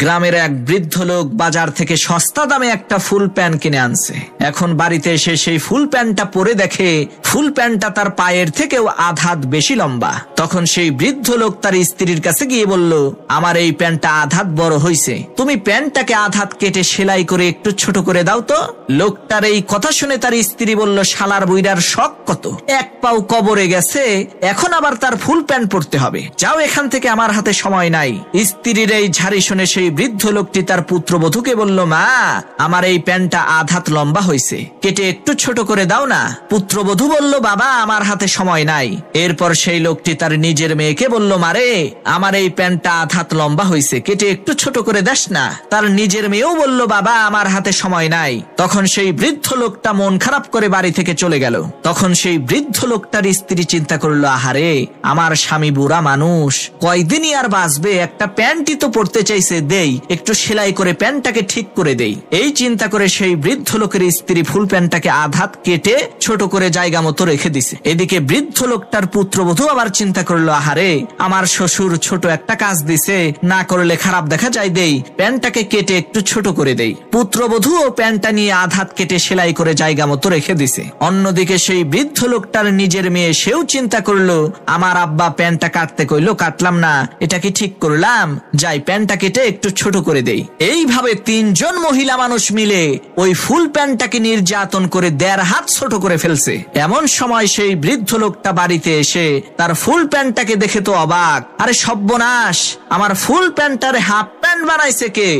গ্রামের এক বৃদ্ধ লোক বাজার থেকে সস্তা দামে একটা ফুল প্যান্ট কিনে আনছে। এখন বাড়িতে এসে সেই ফুল প্যান্টটা পরে দেখে ফুল প্যান্টটা তার পায়ের থেকেও আধা হাত বেশি লম্বা। তখন সেই বৃদ্ধ লোক তার স্ত্রীর কাছে গিয়ে বলল, আমার এই প্যান্টটা আধা হাত বড় হয়েছে, তুমি প্যান্টটাকে আধা হাত কেটে সেলাই করে একটু ছোট করে দাও তো। লোকটার এই কথা শুনে তার স্ত্রী বলল, শালার বুইড়ার শখ কত, এক পাও কবরে গেছে, এখন আবার তার ফুল প্যান্ট পরতে হবে, যাও এখান থেকে, আমার হাতে সময় নাই। স্ত্রীর এই ঝাড়ি শুনে সেই বৃদ্ধ লোকটি তার পুত্রবধূকে বলল, মা, আমার এই প্যান্টটা আধা হাত লম্বা হয়েছে, কেটে একটু ছোট করে দাও না। পুত্রবধূ বলল, বাবা, আমার হাতে সময় নাই। এরপর সেই লোকটি তার নিজের মেয়েকে বলল, মারে, আমার এই প্যান্টটা আধা হাত লম্বা হয়েছে, কেটে একটু ছোট করে দাস না। তার নিজের মেয়েও বলল, বাবা, আমার হাতে সময় নাই। তখন সেই বৃদ্ধ লোকটা মন খারাপ করে বাড়ি থেকে চলে গেল। তখন সেই বৃদ্ধ লোকটার স্ত্রী চিন্তা করলো, আহারে, আমার স্বামী বুড়া মানুষ, কয়দিনই আর বাঁচবে, একটা প্যান্টই তো পরতে চাইছে, দেই একটু সেলাই করে প্যান্টটাকে ঠিক করে দেই। এই চিন্তা করে সেই বৃদ্ধ লোকের স্ত্রী ফুল প্যান্টটাকে আধা কেটে ছোট করে জায়গা মতো রেখে দিছে। এদিকে বৃদ্ধ লোকটার পুত্রবধূ আবার চিন্তা করলো, আহারে, আমার শ্বশুর ছোট একটা কাজ দিছে, না করলে খারাপ দেখা যায়, দেই প্যান্টটাকে কেটে একটু ছোট করে দেই। পুত্রবধূ ও প্যান্টটা নিয়ে আধা কেটে সেলাই করে জায়গা মতো রেখে দিছে। অন্যদিকে সেই বৃদ্ধ লোকটার নিজের মেয়ে, সেও চিন্তা করলো, আমার আব্বা প্যান্টটা কাটতে কইলো, কাটলাম না, এটা কি ঠিক করলাম, যাই প্যান্টটা কেটে একটু ছোট করে দেই। এইভাবে তিনজন মহিলা মানুষ মিলে ওই ফুল প্যান্টটাকে নির্যাতন করে 1.5 হাত ছোট করে ফেলছে। এমন সময় সেই বৃদ্ধ লোকটা বাড়িতে এসে তার ফুল প্যান্টটাকে দেখে তো অবাক, আরে সর্বনাশ, আমার ফুল প্যান্টটারে হাফ প্যান্ট বানাইছে কে?